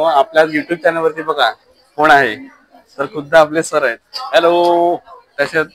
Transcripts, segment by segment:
आपल्या YouTube channel वरती बघा कोण आहे तर खुद्द आपले सर आहेत. हॅलो. तसेच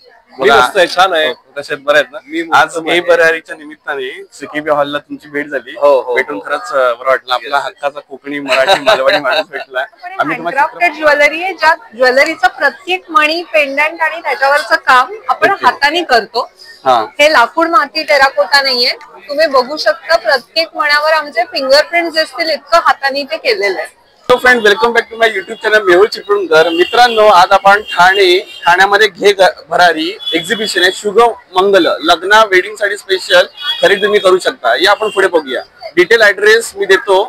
छान आहे. तसेच बरे आहेत ना. आज हे बऱ्याच्या निमित्ताने सिकेबी हॉलला तुमची भेट झाली. भेटून खरंच बरं वाटलं. आपला हक्काचा कोकणी मराठी मालवणी माणूस भेटला. आम्ही हँडक्राफ्टेड ज्वेलरी आहे ज्यात ज्वेलरीचा प्रत्येक मणी पेंडंट आणि त्याच्यावरचं काम आपण हाताने करतो. हे लाकूड माती टेराकोटा नाहीये. तुम्ही बघू शकता प्रत्येक मण्यावर आमचे फिंगरप्रिंट असतील इतकं हाताने ते केलेलं आहे. तो friend welcome back to my YouTube channel Mehul Chiplunkar. मित्रांनो आज आपण ठाण्यामध्ये घे भरारी एक्झिबिशन आहे. शुभ मंगल लग्न वेडिंग साठी स्पेशल खरेदी तुम्ही करू शकता. या आपण पुढे बघूया. डिटेल ऍड्रेस मी देतो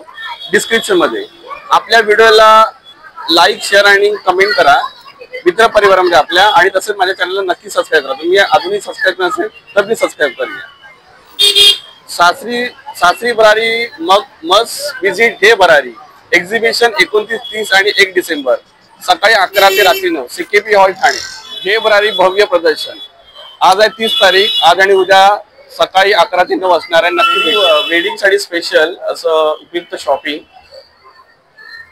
डिस्क्रिप्शन मध्ये. आपल्या व्हिडिओला लाईक शेअर आणि कमेंट करा मित्र परिवारामध्ये आपल्या. आणि तसेच माझ्या चॅनलला नक्की सबस्क्राईब करा. तुम्ही अजूनही सबस्क्राईब नसेल तर प्लीज सबस्क्राईब करूया. सासरी भरारी मस्ट विजिट घे भरारी एक्झिबिशन 29, 30 आणि 1 डिसेंबर सकाळी 11 ते रात्री 9 सिकेबी हॉल ठाणे. घे भरारी भव्य प्रदर्शन. आज आहे 30 तारीख. आज आणि उद्या सकाळी 11 ते 9 असणार आहे. नक्की वेडिंग साठी स्पेशल असं उपयुक्त शॉपिंग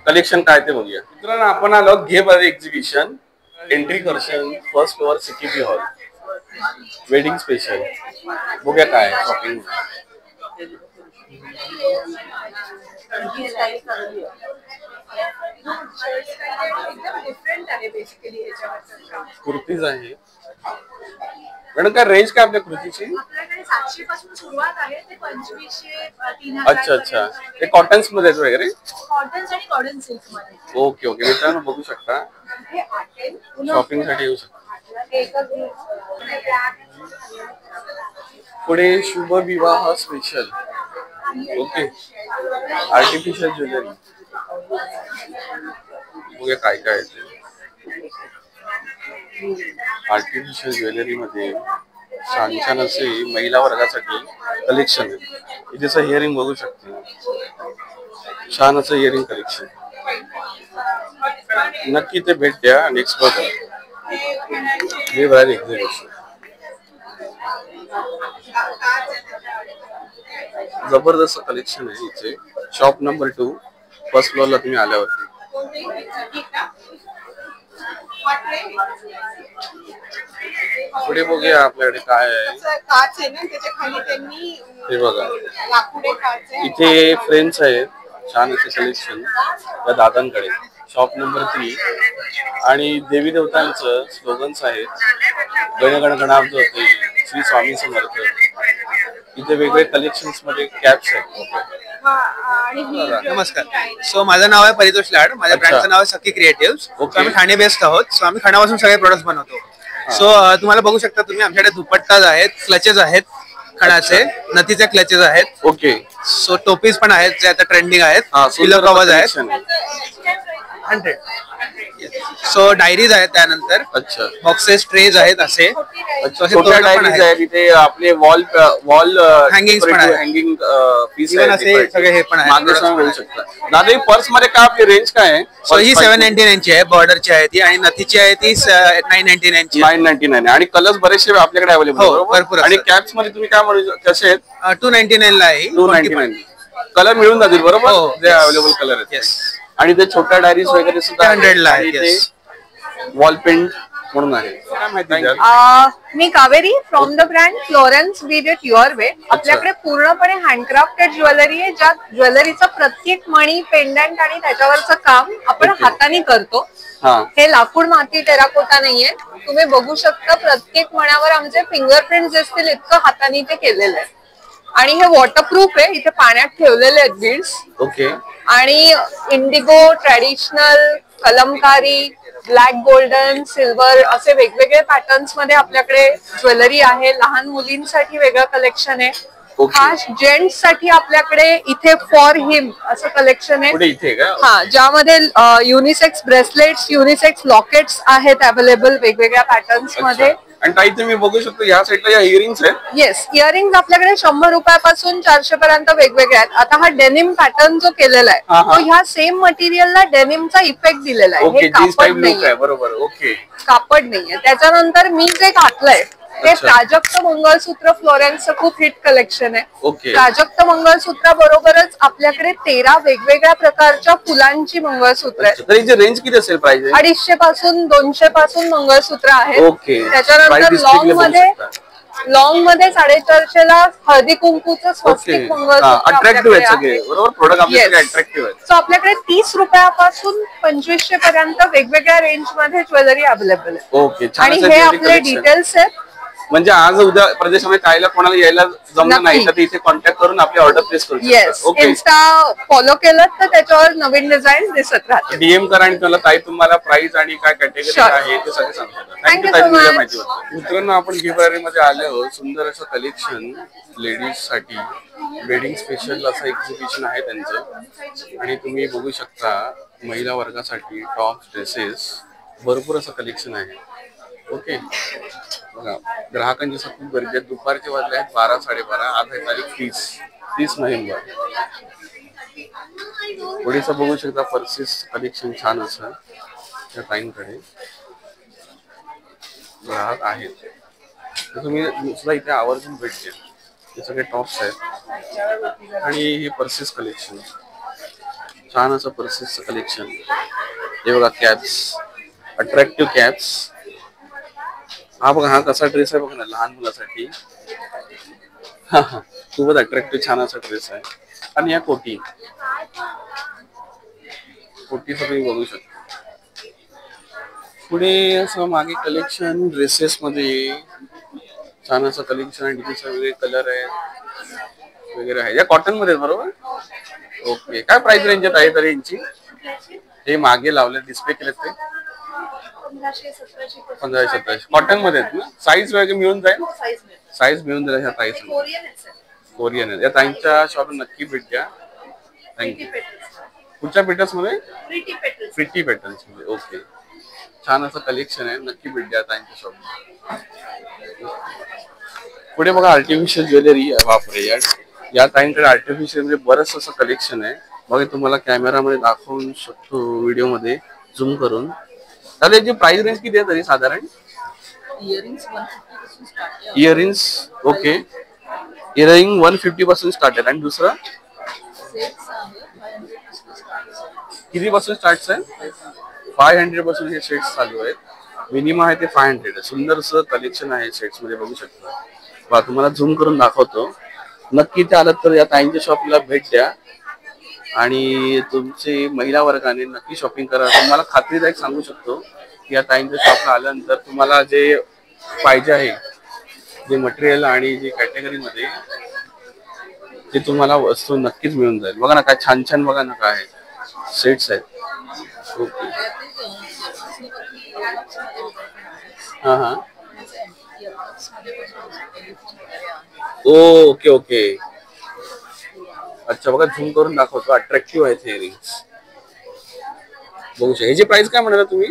कलेक्शन काय ते बघूया. मित्रांनो आपण आलो घे भरारी एक्झिबिशन एंट्री करशन first floor CKB hall wedding special. बघूया काय शॉपिंग. कुर्तीज आहे मॅडम. काय रेंज काय आपल्या कुर्तीची? 700 पासून सुरुवात आहे ते 2500 3000. अच्छा अच्छा. ते कॉटन्स मध्ये वगैरे कॉटन्स आणि कॉटन सिल्क मध्ये. Okay okay. मित्रांनो बघू शकता शॉपिंग साठी येऊ शकता. पुढे शुभ विवाह स्पेशल. ओके. आर्टिफिशियल ज्वेलरी बघूया काय काय आहे. आर्टिफिशियल ज्वेलरी मध्ये छान छान असे महिला वर्गासाठी कलेक्शन आहे. इथे हिअरिंग बघू शकते. छान असं हिअरिंग कलेक्शन. नक्की ते भेट द्या आणि एक्सप्लोर करा. हे भरारी एक्झिबिशन जबरदस्त कलेक्शन आहे. इथे शॉप नंबर 2 फर्स्ट फ्लोअरला तुम्ही आल्यावरती. पुढे बघूया आपल्याकडे काय आहे. हे बघा इथे फ्रेंड्स आहेत. छान असे कलेक्शन त्या दादांकडे. शॉप नंबर 3 आणि देवी देवतांचं स्लोगन्स आहेत. गण गण गणाब्ध होते श्री स्वामी समर्थ. इथे वेगवेगळे कलेक्शन्स मध्ये कॅप्स आहेत. नमस्कार. सो माझं नाव आहे परितोष लाड. माझ्या ब्रँडचं नाव आहे सखी क्रिएटिव्स. आम्ही ठाणे बेस्ड आहोत. सो आम्ही ठाण्यापासून सगळे प्रोडक्ट्स बनवतो. सो तुम्हाला बघू शकता तुम्ही आमच्याकडे दुपट्टाज आहेत, क्लचेस आहेत, खणाचे नथीचे क्लचेस आहेत. ओके. सो टोपीज पण आहेत जे आता ट्रेंडिंग आहेत. पिलो कव्हर्स आहेत 100. सो डायरीज आहेत. त्यानंतर अच्छा बॉक्सेस ट्रेज आहेत असे. छोट्या डायरीज आहेत. इथे आपले वॉल हँगिंग पण आहे. हँगिंग पीस असे सगळे हे पण आहे. मिळू शकतात. दादा ही पर्स मध्ये काय आपली रेंज काय आहे? सो ही 799 ची आहे. बॉर्डरची आहे ती. आणि नथीची आहे ती 999 ची. 999 आणि कलर्स बरेचसे आपल्याकडे अवेलेबल भरपूर. आणि कॅप्स मध्ये तुम्ही काय म्हणू कसे आहेत? 299 ला आहे. 299 कलर मिळून जातील बरोबर. जे अवेलेबल कलर आहेत. आणि ते छोट्या डायरीज वगैरे सुद्धा 100 ला आहे. वॉल पेंट म्हणून आहे. मी Kaveri from the brand Florence we did your way. आपल्याकडे पूर्णपणे हँडक्राफ्टेड ज्वेलरी आहे ज्यात ज्वेलरीचा प्रत्येक मणी पेंडंट आणि त्याच्यावरचं काम आपण हाताने करतो. हे लाकूड माती टेराकोटा नाहीये. तुम्ही बघू शकता प्रत्येक मण्यावर आमचे फिंगरप्रिंट असतील इतकं हाताने ते केलेलं आहे. आणि हे वॉटरप्रूफ आहे. इथे पाण्यात ठेवलेले आहेत बीड्स. ओके. आणि Indigo, traditional, Kalamkari, black, golden, silver असे वेगवेगळे पॅटर्न्स मध्ये आपल्याकडे ज्वेलरी आहे. लहान मुलींसाठी वेगळं कलेक्शन आहे. खास जेंट्स साठी आपल्याकडे इथे फॉर हिम असं कलेक्शन आहे. ज्यामध्ये युनिसेक्स ब्रेसलेट्स, युनिसेक्स लॉकेट्स आहेत अवेलेबल वेगवेगळ्या पॅटर्न्स मध्ये. आणि ताई तुम्ही बघू शकतो या साईडला या इयरिंग्स आहेत. येस, इयरिंग्स आपल्याकडे 100 रुपयापासून 400 पर्यंत वेगवेगळे आहेत. आता हा डेनिम पॅटर्न जो केलेला आहे तो ह्या सेम मटेरियलला डेनिमचा इफेक्ट दिलेला आहे. हे कापड नाहीये. बरोबर. ओके. कापड नाहीये. त्याच्यानंतर मी जे घातलंय हे प्राजक्त मंगळसूत्र फ्लोरेन्सचं खूप हिट कलेक्शन आहे. ओके. प्राजक्त मंगळसूत्रा बरोबरच आपल्याकडे 13 वेगवेगळ्या प्रकारच्या फुलांची मंगळसूत्र आहेत. तर याची रेंज किती असेल प्राइस? 250 पासून 200 पासून मंगळसूत्र आहेत. ओके. त्याच्यानंतर लॉंग मध्ये 450 ला हळदी कुंकूचं स्वस्तिक मंगळसूत्र अट्रॅक्टिव्ह आहे सगळे, बरोबर? प्रोडक्ट आपल्याकडे अट्रॅक्टिव्ह आहे. सो आपल्याकडे 30 रुपयापासून 2500 पर्यंत वेगवेगळ्या रेंज मध्ये ज्वेलरी अवेलेबल आहे. ओके. आणि हे आपले डिटेल्स आहेत. म्हणजे आज उद्या प्रदेशामध्ये खायला कोणाला यायला जमलं नाही तर इथे कॉन्टॅक्ट करून आपली ऑर्डर प्लेस करू शकता. इन्स्टा फॉलो केलं तर त्याच्यावर नवीन डिझाईन दिसत राहते. डीएम करा आणि त्याला ताई तुम्हाला प्राइस आणि काय कॅटेगरी आहे ते सगळे सांगतात. थँक्यू ताई तुमच्या माहितीबद्दल. मित्रांनो, आपण गिफ्ट मध्ये आलो. सुंदर असं कलेक्शन लेडीज साठी वेडिंग स्पेशल असं एक्झिबिशन आहे त्यांचं. आणि तुम्ही बघू शकता महिला वर्गासाठी टॉप ड्रेसेस भरपूर असं कलेक्शन आहे. ओके. बघा, ग्राहकांची खूप गर्दी आहे. दुपारचे वाजले आहेत 12 12:30. आज आहे तारीख 30 नोव्हेंबर. थोडीसं बघू शकता पर्सेस कलेक्शन छान असं त्या टाइमकडे ग्राहक आहेत. तर तुम्ही दुसरा इथे आवर्जून भेट द्या. हे सगळे टॉप्स आहेत आणि हे पर्सेस कलेक्शन छान असं पर्सेसचं कलेक्शन. हे बघा कॅप्स, अट्रॅक्टिव्ह कॅप्स. हा बघा, हा कसा ड्रेस आहे बघा ना, लहान मुलासाठी. खूपच अट्रॅक्टिव्ह छान असा ड्रेस आहे. आणि या कोटीचं तुम्ही बघू शकता. पुढे असं मागे कलेक्शन ड्रेसेस मध्ये छान असं कलेक्शन आणि तिथे वेगळे कलर आहेत वगैरे आहे. या कॉटन मध्ये बरोबर. ओके. काय प्राइस रेंज आहे तरी यांची? हे मागे लावले डिस्प्ले केलेत ते 1500-1700 कॉटन मध्ये आहेत ना. साईज वगैरे मिळून जाईल. साईज मिळून जाईल. ह्या ताई कोरियन आहेत. या ताईंच्या शॉप नक्की भेट द्या. थँक्यू. कुठच्या पेटर्स मध्ये? प्रिटी पेटर्न्स मध्ये. ओके. छान असं कलेक्शन आहे. नक्की भेट द्या ताईंच्या शॉप. पुढे बघा आर्टिफिशियल ज्वेलरी. बापरे यार, या ताईंकडे आर्टिफिशियल म्हणजे बरंच असं कलेक्शन आहे. बघा, तुम्हाला कॅमेरामध्ये दाखवू शकतो व्हिडिओ मध्ये झूम करून. तर याची प्राइस रेंज किती आहे तरी साधारण? इयरिंग्स. ओके. इयरिंग 150 पासून स्टार्ट आहे. आणि दुसरं किती पासून स्टार्ट आहे? 500 पासून हे सेट्स चालू आहेत. मिनिमम आहे ते 500 आहे. सुंदर असं कलेक्शन आहे सेट्स मध्ये, बघू शकता. बघा, तुम्हाला झूम करून दाखवतो. नक्की ते आलं तर या ताईंच्या शॉपला भेट द्या आणि तुमचे महिला वर्गाने नक्की शॉपिंग करा. तुम्हाला खात्रीदायक सांगू शकतो की या ताईंच्या शॉपला आल्यानंतर तुम्हाला जे पाहिजे आहे, जे मटेरियल आणि जे कॅटेगरी मध्ये, ते तुम्हाला वस्तू नक्कीच मिळून जाईल. बघा ना, काय छान छान बघा ना काय सेट्स आहेत. ओके. हा. Okay okay. अच्छा, बघा झूम करून दाखवतो. अट्रॅक्टिव्ह आहेत हे इयरिंग्स, बघू शकता. ह्याची प्राइस काय म्हणाला तुम्ही?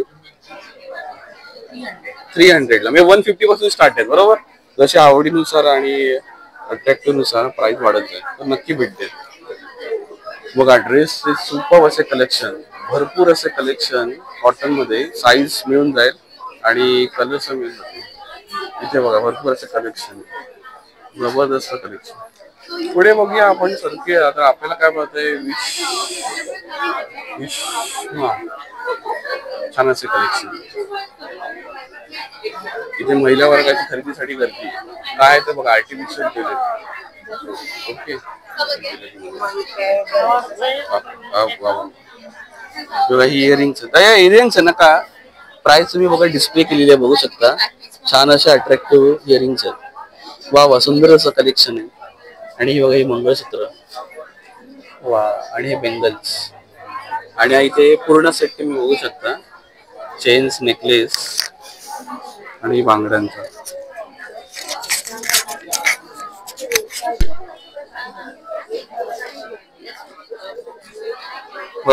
300 ला. म्हणजे 150 पासून स्टार्ट आहे बरोबर. जसे आवडीनुसार आणि अट्रॅक्टिव्ह नुसार प्राइस वाढत जाईल. तर नक्की भेटते. बघा, ड्रेस सुपर असे कलेक्शन, भरपूर असे कलेक्शन कॉटन मध्ये. साईज मिळून जाईल आणि कलर्स मिळून जातील. इथे बघा भरपूर असे कलेक्शन, जबरदस्त कलेक्शन. पुढे बघूया आपण सरकी. आता आपल्याला काय पाहतंय? विश छान असे कलेक्शन. इथे महिला वर्गाची खरेदीसाठी गर्दी काय तर बघा, आर्टिफिशियल ज्वेलरी. ओके. बघा, ही इयरिंग्स आहेत. या इयरिंग्स आहे ना का, प्राइस तुम्ही बघा डिस्प्ले केलेली आहे, बघू शकता. छान असे अट्रॅक्टिव्ह इयरिंग्स आहेत. वा वा, सुंदर असं कलेक्शन आहे. आणि ही बघा, ही मंगळसूत्र. वा. आणि हे बेंगल्स. आणि इथे पूर्ण सेट तुम्ही बघू शकता. चेन्स, नेकलेस आणि बांगड्यांचा.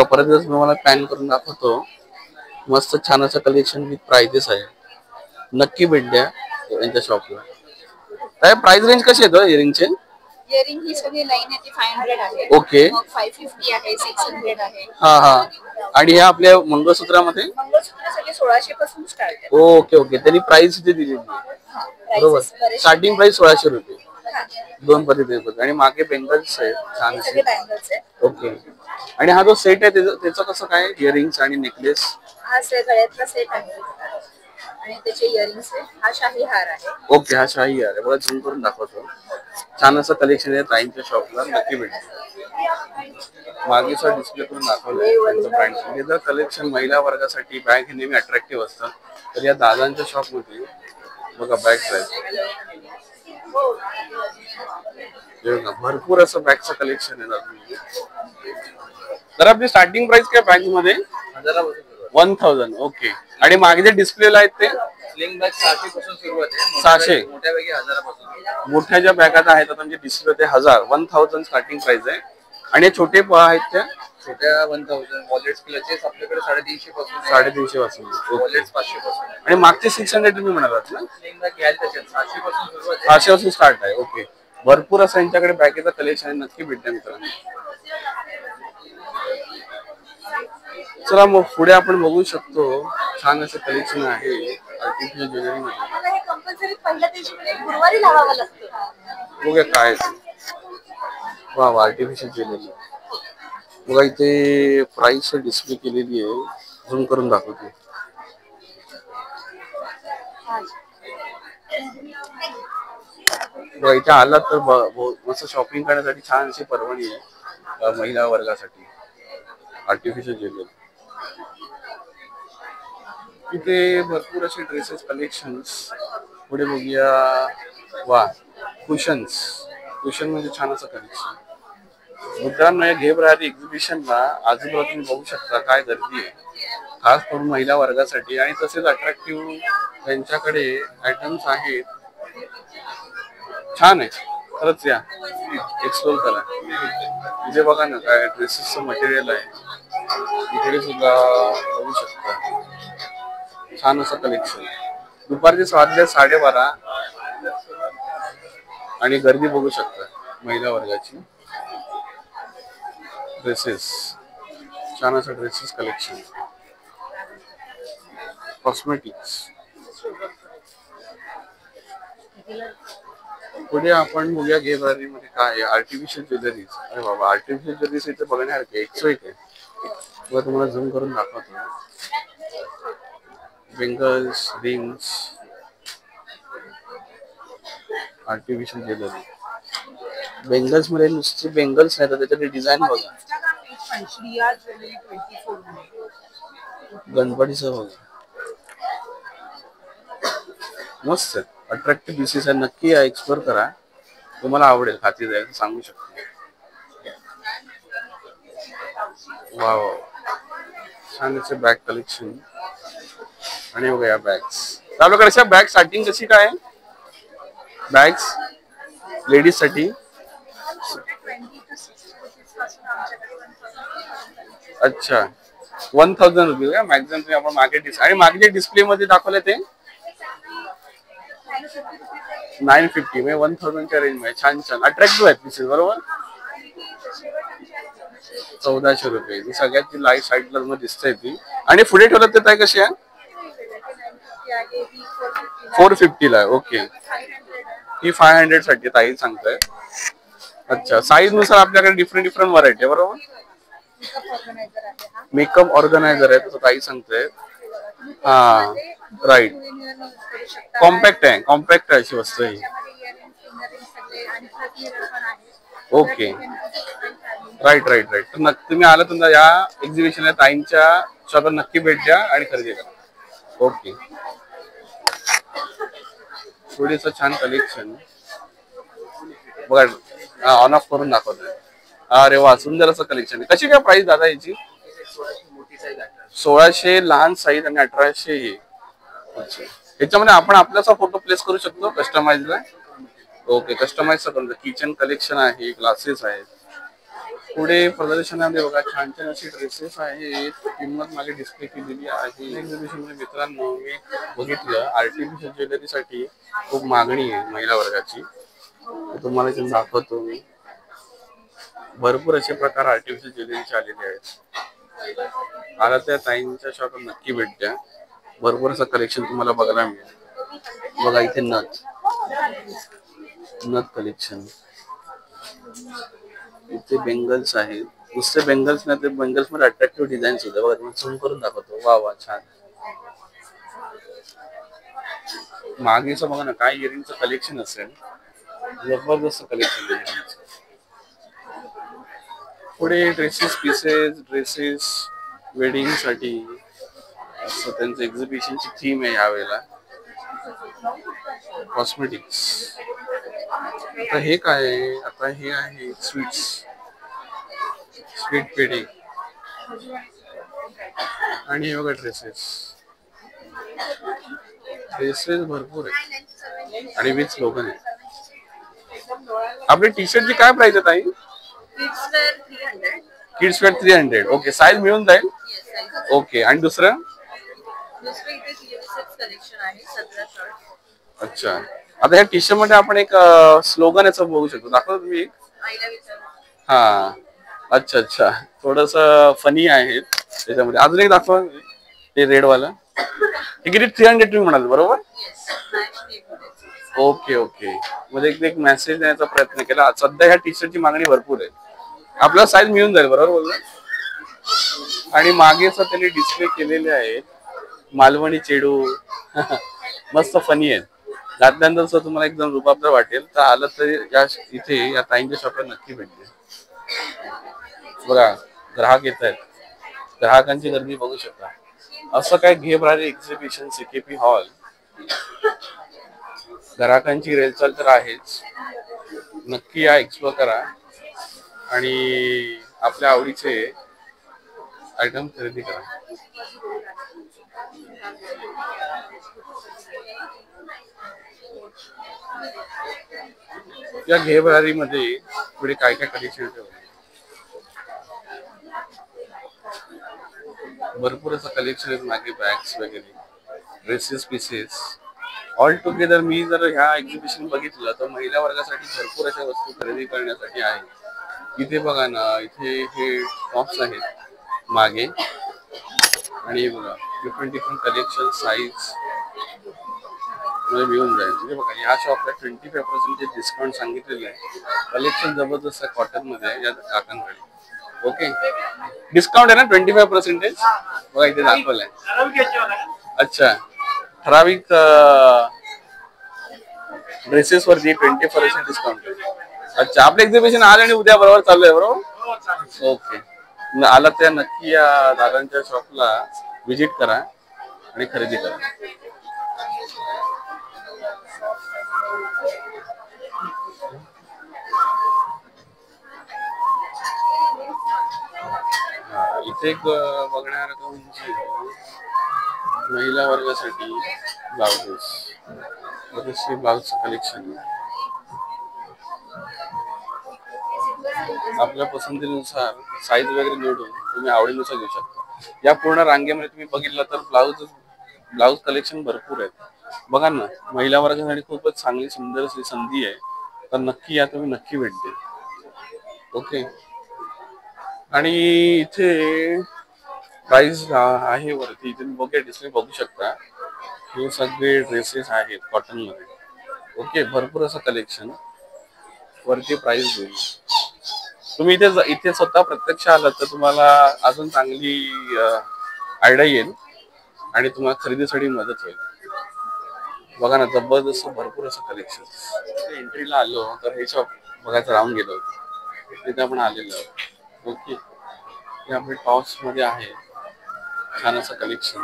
परत तुम्हाला पॅन करून दाखवतो. मस्त छान असं कलेक्शन विथ प्राइजेस आहे. नक्की भेट द्या यांच्या शॉपला. काय प्राइस रेंज कशी आहे इयरिंगचे? इयरिंग ही सगळी लाईन आहे ती 500 आहे. ओके. मग 550 आहे, 600 आहे. हा हा. आणि हे आपल्या मंगळसूत्रामध्ये मंगळसूत्र सगळे 1600 पासून स्टार्ट आहे. Okay okay. त्यांनी प्राइस किती दिली? बरोबर. प्राइसेस बरेच स्टार्टिंग प्राइस 1600 रुपये. दोन पद्धती आणि मागे बेंगल्स आहेत छान सगळे असे. बँगल्स आहेत. ओके. आणि हा जो सेट आहे त्याचं कसं काय इयरिंग्स आणि नेकलेस? हा गळ्यातला सेट आहे आणि त्याचे इयरिंग्स आहे. हा शाही हार आहे. ओके. हा शाही आहे. बघा झूम करून दाखवतो. छान असं कलेक्शन आहे ताईंच्या शॉपला नक्की भेटेल. मागेचा डिस्प्ले करून दाखवलाय त्यांचं ब्रँड. हे जर कलेक्शन महिला वर्गासाठी बॅग हे नेहमी अट्रॅक्टिव्ह असतात तर या दादांच्या शॉपमध्ये बघा बॅग्स आहेत. भरपूर असं बॅगचं कलेक्शन आहे. तर आपली स्टार्टिंग प्राइस काय बॅग मध्ये? 1000. ओके. आणि मागे जे डिस्प्लेला आहेत ते स्लिंग बॅग 600 पासून सुरुवात आहे. 600. मोठ्या बॅगी 1000 मोठ्या ज्या बॅगात आहेत आता म्हणजे डिस्प्ले ते 1000 स्टार्टिंग प्राइस आहे. आणि छोटे आहेत त्या छोट्या 1000 वॉलेट्स क्लचेस आपल्याकडे 350 पासून 350 पासून. वॉलेट्स 500 पासून. आणि मागचे 600 तुम्ही म्हणालात ना? स्लिंग बॅग घ्याल त्याच्यात 600 पासून सुरुवात आहे. 500 पासून स्टार्ट आहे. ओके. भरपूर असं यांच्याकडे बॅगेचं कलेक्शन आहे नक्की भेटेल मित्रांनो. चला मग पुढे आपण बघू शकतो छान असं कलेक्शन आहे आर्टिफिशियल ज्वेलरी मध्ये. मला हे कंपल्सरी पहिल्या दिवशी गुरुवारी लावावं लागतं. बघूया काय आहे ते. वा वा आर्टिफिशियल ज्वेलरी. बघा इथे प्राइस डिस्प्ले केलेली आहे. झूम करून दाखवते. बघा इथे आलात तर मस्त शॉपिंग करण्यासाठी छान अशी पर्वणी आहे महिला वर्गासाठी आर्टिफिशियल ज्वेलरी. इथे भरपूर असे ड्रेसेस कलेक्शन्स. पुढे बघूया. वा कुशन्स. कुशन म्हणजे छान असं कलेक्शन. मित्रांनो या घेबरारी एक्झिबिशनला आजूबाजूला तुम्ही बघू शकता काय गर्दी आहे खास करून महिला वर्गासाठी. आणि तसेच अट्रॅक्टिव्ह त्यांच्याकडे आयटम्स आहेत. छान आहे खरंच. या एक्सप्लोर करा. इथे बघा ना काय ड्रेसेसचं मटेरियल आहे. इकडे सुद्धा बघू शकता छान असं कलेक्शन. दुपारचे वाजले 12:30 आणि गर्दी बघू शकता महिला वर्गाची. ड्रेसेस छान असं ड्रेसेस कलेक्शन. कॉस्मेटिक्स. पुढे आपण बघूया घेबरारी मध्ये काय आहे आर्टिफिशियल ज्वेलरीज. अरे बाबा आर्टिफिशियल ज्वेलरीज इथे बघण्यासारखे 101 आहे. बघा तुम्हाला झूम करून दाखवतो. Bangles rings artificial jewellery. Bangles मध्ये नुसते बेंगल्स नाही तर त्याच्यात डिझाईन बघा. गणपतीचं बघा मस्त अट्रॅक्टिव्ह पीसेस आहे. नक्की एक्सप्लोर करा. तुम्हाला आवडेल. खात्री जाईल सांगू शकतो. वा छान असे बॅग कलेक्शन. आणि बघा या बॅग्स. आपल्याकडे अशा बॅग स्टार्टिंग कशी काय बॅग्स लेडीज साठी? अच्छा 1000 रुपये का मॅक्झिमम तुम्ही आपण मागे आणि मागे डिस्प्ले मध्ये दाखवले ते 950 म्हणजे 1000च्या रेंज मध्ये छान छान अट्रॅक्टिव्ह आहेत पीसेस. बरोबर. 1400 रुपये. ही सगळ्यात लाईट साईडला मध्ये दिसते ती. आणि पुढे ठेवलं ते काय कशी आहे? 450 ला. ओके. ही 500 साठी ताई सांगताय. अच्छा साईज नुसार आपल्याकडे डिफरंट व्हरायटी आहे. बरोबर. मेकअप ऑर्गनायझर आहे तसं ताई सांगताय. हा राईट. कॉम्पॅक्ट आहे अशी वस्तू ही. Okay right. तर तुम्ही आला तुमचा या एक्झिबिशनला ताईंच्या शॉपला नक्की भेट द्या आणि खरेदी करा. ओके. थोडीस छान कलेक्शन बघा ऑन ऑफ करून दाखवतोय. अरे वा सुंदर असं कलेक्शन आहे. कशी काय प्राइस दादा याची? 1600 लहान साईज आणि 1800 ही. अच्छा याच्यामध्ये आपण आपल्याचा फोटो प्लेस करू शकतो कस्टमाइजला. ओके कस्टमाइज करून. किचन कलेक्शन आहे. ग्लासेस आहेत. पुढे प्रदर्शनामध्ये बघा छान छान अशी ड्रेसेस आहेत. किंमत मागे डिस्प्ले केलेली आहे. एक्झिबिशन मध्ये मित्रांनो मी बघितलं आर्टिफिशियल ज्वेलरी साठी खूप मागणी आहे महिला वर्गाची. तुम्हाला इथे दाखवतो मी. भरपूर असे प्रकार आर्टिफिशियल ज्वेलरीचे आलेले आहेत. आला त्या ताईंच्या शॉपला नक्की भेट द्या. भरपूर असं कलेक्शन तुम्हाला बघायला मिळेल. बघा इथे नथ नथ कलेक्शन. इथे बेंगल्स आहेत. नुसते बेंगल्स नाही ते बेंगल्स मध्ये अट्रॅक्टिव्ह डिझाईन्स होते बघा. तुम्हाला झूम करून दाखवतो. वा वा छान. मागेचं बघा ना काय इयरिंगचं कलेक्शन असेल. जबरदस्त कलेक्शन आहे. पुढे ड्रेसेस ड्रेसेस वेडिंग साठी असं त्यांचं एक्झिबिशनची थीम आहे यावेळेला. कॉस्मेटिक्स. आता हे काय आहे? आता हे आहे स्वीट पेडी आणि हे बघा ड्रेसेस भरपूर आहे आणि विथ स्लोगन आहे. आपली टी शर्टची काय प्राइस आहे ताई? Kids wear 300. ओके, साईज मिळून जाईल. ओके, आणि दुसरं? अच्छा, आता या टी शर्ट मध्ये आपण एक स्लोगन याचं बघू शकतो. दाखवा तुम्ही एक. हा, अच्छा अच्छा, थोडस फनी आहे त्याच्यामध्ये. अजून एक दाखवा ते रेड वाला. हे किती? 300 तुम्ही म्हणाल बरोबर? ओके ओके, म्हणजे एक मेसेज देण्याचा प्रयत्न केला. सध्या ह्या टी शर्टची मागणी भरपूर आहे. आपल्याला साईज मिळून जाईल बरोबर बोलला. आणि मागे त्यांनी डिस्प्ले केलेले आहेत मालवणी चेडू. मस्त फनी आहेत. घातल्यानंतर जर तुम्हाला एकदम रुबाबदार वाटेल तर आलं तरी इथे या ताईंच्या शॉपला नक्की भेटते. बघा ग्राहक येत आहेत. ग्राहकांची गर्दी बघू शकता. असं काय घे भरारी एक्झिबिशन सीकेपी हॉल. ग्राहकांची रेलचाल तर आहेच. नक्की या, एक्सप्लोर करा आणि आपल्या आवडीचे आयटम खरेदी करा. या घे भरारी मध्ये पुढे काय काय कलेक्शन भरपूर असं कलेक्शन आहे. मागे बॅग्स वगैरे, ड्रेसेस, पीसेस ऑल टुगेदर. मी जर ह्या एक्झिबिशन बघितलं तर महिला वर्गासाठी भरपूर अशा वस्तू खरेदी करण्यासाठी आहे. इथे बघा ना, इथे हे टॉप्स आहेत मागे आणि बघा डिफरंट कलेक्शन साईज मध्ये मिळून जाईल. म्हणजे बघा या शॉपला 25% डिस्काउंट सांगितलेलं आहे. कलेक्शन जबरदस्त आहे कॉटन मध्ये या काकांकडे. ओके, डिस्काउंट आहे ना 25%. बघा इथे दाखवलंय. अच्छा, ठराविक ड्रेसेस वरती 20% डिस्काउंट आहे. अच्छा, आपलं एक्झिबिशन आज आणि उद्या बरोबर चालू आहे बरोबर? ओके, आला त्या नक्की या दादांच्या शॉपला व्हिजिट करा आणि खरेदी करा. इथे एक बघणार म्हणजे महिला वर्गासाठी ब्लाउजेस, बरेचसे ब्लाउज कलेक्शन. आपल्या पसंतीनुसार साईज वगैरे निवडून तुम्ही आवडीनुसार घेऊ शकता. या पूर्ण रांगेमध्ये तुम्ही बघितलं तर ब्लाउज कलेक्शन भरपूर आहेत. बघा ना, महिला वर्गासाठी खूपच चांगली सुंदर अशी संधी आहे. तर नक्की या, तुम्ही नक्की भेट द्या. ओके, आणि इथे प्राइस आहे वरती. इथे बघा डिस्प्ले बघू शकता. हे सगळे ड्रेसेस आहेत कॉटन मध्ये. ओके, भरपूर असं कलेक्शन. वरती प्राइस देईल. तुम्ही इथे स्वतः प्रत्यक्ष आलात तर तुम्हाला अजून चांगली आयडिया येईल आणि तुम्हाला खरेदीसाठी मदत होईल. बघा ना, जबरदस्त भरपूर असं कलेक्शन. एंट्रीला आलो तर हे शॉप बघायचं राहून गेलो. तिथे आपण आलेलो. ओके, हे आपले टॉप्स मध्ये आहे. छान असं कलेक्शन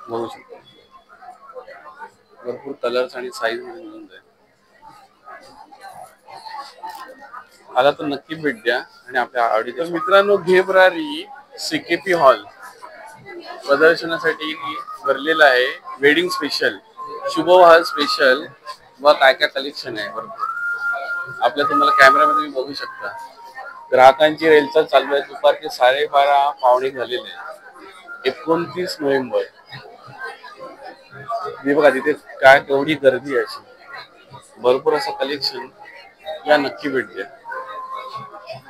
बघू शकतो. भरपूर कलर्स आणि साईज मध्ये मिळून जाईल. आला तर नक्की भेट द्या आणि आपल्या आवडीच्या. मित्रांनो, घे भरारी सीकेपी हॉल प्रदर्शनासाठी भरलेला आहे. वेडिंग स्पेशल, शुभविवाह स्पेशल व काय काय कलेक्शन आहे भरपूर. आपल्या तुम्हाला कॅमेरामध्ये तुम्ही बघू शकता. ग्राहकांची रेलचाल चालू आहे. दुपारचे 12:30 पावणे झालेले आहे. 29 नोव्हेंबर. हे बघा तिथे काय केवढी गर्दी आहे. अशी भरपूर असं कलेक्शन. या नक्की भेट द्या.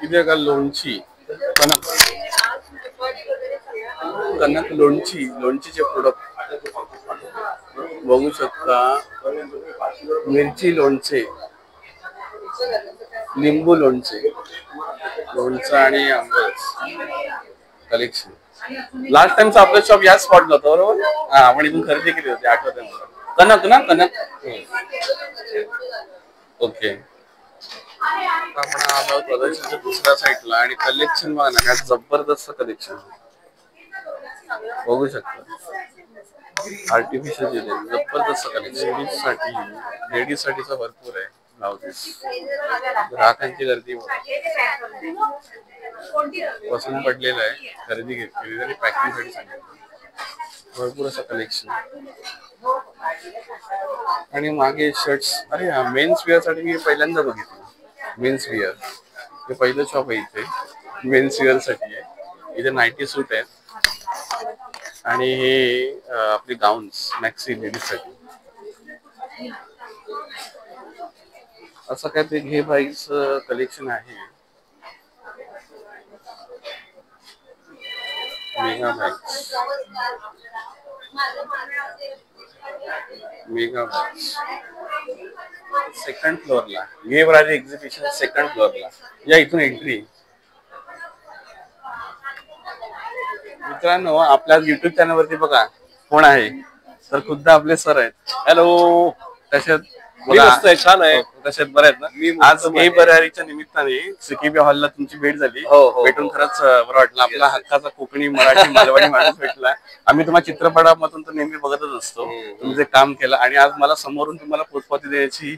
इथे का लोणची, कणक लोणचीचे प्रोडक्ट बघू शकता. मिरची लोणचे, लिंबू लोणचे, लोणचं आणि आंबरस कलेक्शन. लास्ट टाइमचं आपलं शॉप याच स्पॉटला होतं बरोबर. हा, आपण इथून खरेदी केली होती, आठवतंय मला. कनक ना, कनक. ओके. आपण आलो प्रदर्शनाच्या दुसऱ्या साईडला आणि कलेक्शन बघा ना, काय जबरदस्त कलेक्शन बघू शकता. आर्टिफिशियल ज्वेलरी जबरदस्त कलेक्शन. लेडीज साठीचा भरपूर आहे. ब्लाउजेस, ग्राहकांची गर्दी पसंत पडलेलं आहे, खरेदी घेतली आणि पॅकिंग साठी सांगितलं. भरपूर असं कलेक्शन. आणि मागे शर्ट्स. अरे हा मेन्स वेअर साठी मी पहिल्यांदा बघितलं. मेन्स वेअर हे पहिलं शॉप आहे इथे. मेन्स वेअर साठी आहे. इथे नाईटी सूट आहेत आणि हे आपले गाऊन्स मॅक्सी लेडीज साठी. असं काय ते घे बाईच कलेक्शन आहे. Mega bags, mega bags second फ्लोअरला. घे भरारी एक्झिबिशन सेकंड फ्लोअरला. या इथून एंट्री. मित्रांनो, आपल्या युट्यूब चॅनल वरती बघा कोण आहे, तर खुद्द आपले सर आहेत. हॅलो, कशात? छान आहे. कशात? बरं आहेत ना. आज घे भरारीच्या निमित्ताने सिकिबी हॉलला तुमची भेट झाली. भेटून खरंच बरं वाटलं. आपला हक्काचा कोकणी मराठी मालवणी माणूस भेटला. आम्ही तुम्हाला चित्रपटामधून तर नेहमी बघतच असतो. तुम्ही जे काम केलं आणि आज मला समोरून तुम्हाला पोचपावती द्यायची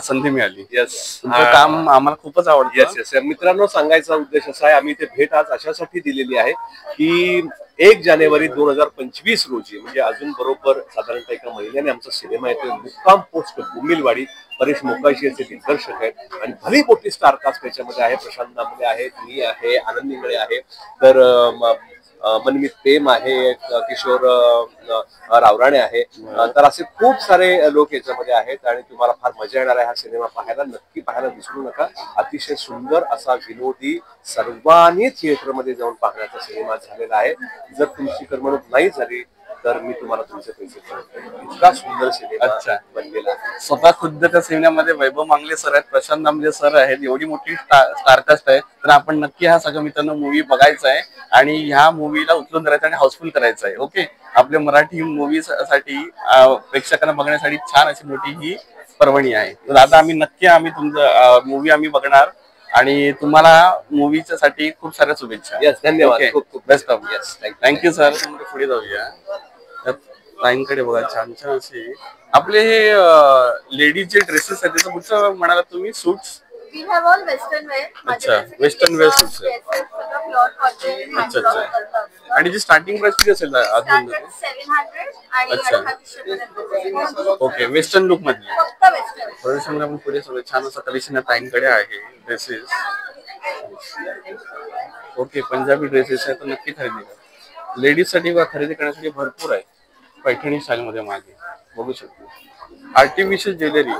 संधी मिळाली. तुमचं काम आम्हाला खूपच आवडतं. मित्रांनो, सांगायचा उद्देश असा आहे, आम्ही ते भेट आज अशासाठी दिलेली आहे की 1 जानेवारी 2025 रोजी, म्हणजे अजून बरोबर साधारणतः एका महिन्याने आमचा सिनेमा येतो. मुक्काम पोस्ट बुमिलवाडी. परेश मोकाशी याचे दिग्दर्शक आहेत आणि भली मोठी स्टार कास्ट त्याच्यामध्ये आहे. प्रशांत दामले आहेत, मी आहे, आनंद इंगळे आहे, तर मनमित प्रेम आहे, किशोर रावराणे आहे. तर असे खूप सारे लोक याच्यामध्ये आहेत आणि तुम्हाला फार मजा येणार आहे हा सिनेमा पाहायला. नक्की पाहायला विसरू नका. अतिशय सुंदर असा विनोदी, सर्वांनी थिएटरमध्ये जाऊन पाहण्याचा सिनेमा झालेला आहे. जर तुमची करमणूक नाही झाली तर मी तुम्हाला तुमचे पैसे करतो. इतका सुंदर सिनेमा बनलेला आहे. स्वतः खुद्द त्या सिनेमामध्ये वैभव मांगले सर आहेत, प्रशांत दामले सर आहेत. एवढी मोठी स्टारकास्ट आहे, तर आपण नक्की हा सगळं मित्रांनो मूवी बघायचा आहे आणि ह्या मूवीला उचलून धरायचं आणि हाऊसफुल करायचं आहे. ओके. आपल्या मराठी मूवी साठी प्रेक्षकांना बघण्यासाठी छान अशी मोठी ही पर्वणी आहे. तर दादा, आम्ही तुमचं मूवी आम्ही बघणार आणि तुम्हाला मूवीच्या साठी खूप साऱ्या शुभेच्छा. धन्यवाद. खूप खूप बेस्ट ऑफ. Thank you sir. पुढे जाऊया. ताईंकडे बघा छान छान असे आपले हे लेडीज जे ड्रेसेस आहेत. त्याचं कुठचं म्हणाला तुम्ही? Suits. We have all western wear. अच्छा, वेस्टर्न वेअर सूट्स आहे. अच्छा अच्छा. आणि जी स्टार्टिंग प्राइस किती असेल अजून? 700 आणि अच्छा. 2800 ओके. वेस्टर्न लुक मध्ये फक्त वेस्टर्न. प्रदर्शनामध्ये आपण पुढे सगळं छान असं कलेक्शन या ताईंकडे आहे. ड्रेसेस. ओके. पंजाबी ड्रेसेस आहे तर नक्की खरेदी करा. लेडीज साठी खरेदी करण्यासाठी भरपूर आहे. पैठणी स्टाईल मध्ये मागे बघू शकतो. आर्टिफिशियल ज्वेलरी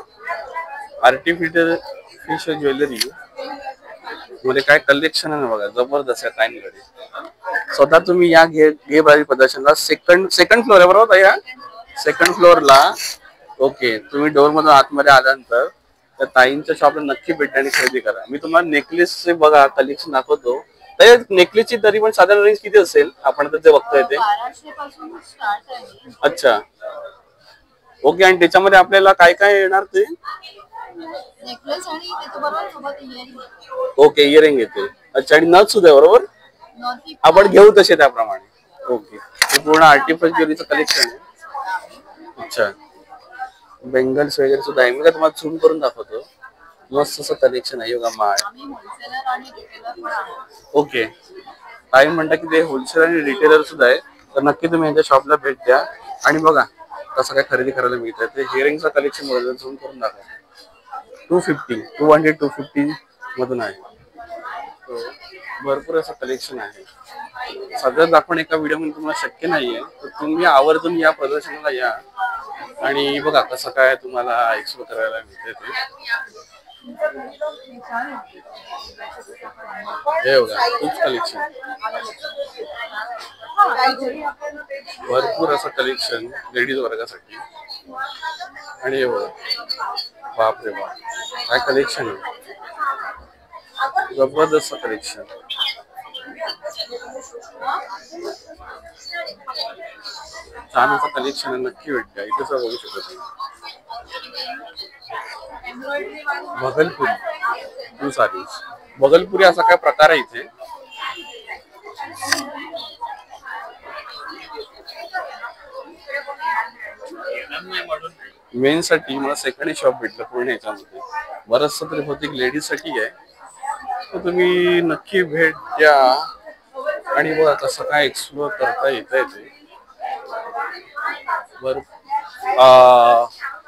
मध्ये काय कलेक्शन आहे ना बघा, जबरदस्त आहे ताईंकडे. स्वतः तुम्ही या घे बारी प्रदर्शनला सेकंड फ्लोअर आहे बरोबर या सेकंड फ्लोअरला. ओके. तुम्ही डोर मधून आतमध्ये आल्यानंतर त्या ताईंच्या शॉपला नक्की भेटा आणि खरेदी करा. मी तुम्हाला नेकलेसचे बघा कलेक्शन दाखवतो. नेकलेसची तरी पण साधारण रेंज किती असेल आपण तर जे बघतोय ते? 1200 पासून स्टार्ट आहे. अच्छा. ओके. आणि त्याच्यामध्ये आपल्याला काय काय येणार ते? नेकलेस आणि त्याच्याबरोबर सोबत इयरिंग. ओके. इयरिंग येते. अच्छा. आणि नथ सुद्धा बरोबर आपण घेऊ तसे त्याप्रमाणे. ओके. हे पूर्ण आर्टिफिशियल ज्वेलरीचं कलेक्शन आहे. अच्छा. बेंगल्स वगैरे सुद्धा आहे. मी का तुम्हाला झूम करून दाखवतो. मस्त असं कलेक्शन आहे. योगा माळ. ओके. ताई म्हणता की ते होलसेलर आणि रिटेलर सुद्धा आहे, तर नक्की तुम्ही यांच्या शॉपला भेट द्या आणि बघा कसं काय खरेदी करायला मिळतं. ते हिअरिंगचं कलेक्शन बघा, झूम करून दाखवा. 250 मधून आहे. भरपूर असं कलेक्शन आहे. सगळं दाखवून एका व्हिडिओ मध्ये तुम्हाला शक्य नाहीये, तर तुम्ही आवर्जून या प्रदर्शनाला या आणि बघा कसं काय तुम्हाला एक्सप्लोर करायला मिळते ते. हे बघा खूप कलेक्शन, भरपूर असं कलेक्शन लेडीज वर्गासाठी. आणि हे बघा, बापरे बाप, काय कलेक्शन आहे, जबरदस्त कलेक्शन. छान असं कलेक्शन आहे, नक्की भेटतं इथेच बघू शकता तुम्ही. Bhagalpuri to sarees. भगलपुरी असा काय प्रकार आहे इथे. मेन साठी मला सेकंड शॉप भेटलं पूर्ण याच्यामध्ये. बरचसं तरी बहुतेक लेडीज साठी आहे, तर तुम्ही नक्की भेट द्या. आणि बघा कसं काय एक्सप्लोअर करता येतंय ते.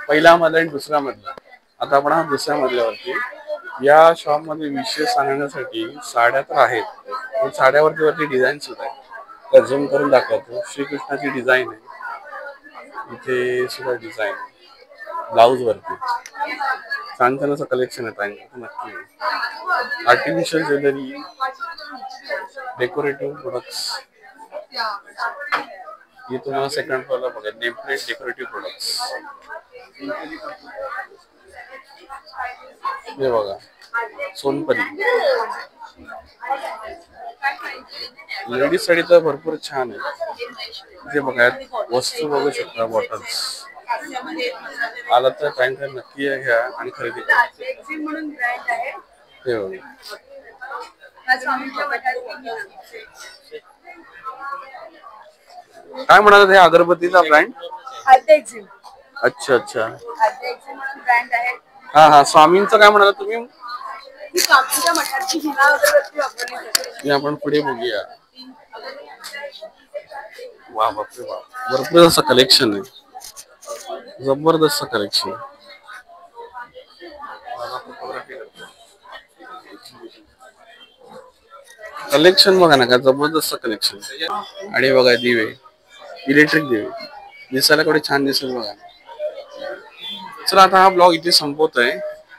पहिला मधला आणि दुसरा मधला. आता आपण हा दुसऱ्या मधल्यावरती. या शॉप मध्ये विशेष सांगण्यासाठी साड्या तर आहेत, पण साड्यावरती वरती डिझाईन सुद्धा आहे. तर झूम करून दाखवतो. श्रीकृष्णाची डिझाईन आहे इथे सुद्धा, डिझाईन ब्लाउज वरती. छान छान असं कलेक्शन आहे त्यांचं नक्की. Artificial jewellery, decorative products. हे तुम्हाला सेकंड फ्लोअरला बघा, नेमप्लेट डेकोरेटिव्ह प्रोडक्ट्स. हे बघा सोनपरी. लेडीज साठी तर भरपूर छान आहे. इथे बघा वस्तू बघू शकता, बॉटल्स. आला तर टाइम तर नक्की घ्या आणि खरेदी करा. हे बघा काय म्हणाला हे अगरबत्तीचा ब्रँड. अच्छा अच्छा, हा हा. स्वामींचं काय म्हणाला तुम्ही. आपण पुढे बघूया. वा बापरे वा, भरपूर असं कलेक्शन आहे, जबरदस्त कलेक्शन. कलेक्शन बघा ना, का जबरदस्त कलेक्शन. आणि बघा दिवे, इलेक्ट्रिक दिवे, दिसायला केवढे छान दिसेल बघा. चला आता हा ब्लॉग इथे संपवतोय.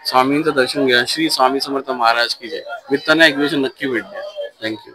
स्वामींचं दर्शन घ्या. श्री स्वामी समर्थ महाराज की जय. मित्रांनो एक्झिबिशन नक्की भेट द्या. थँक्यू.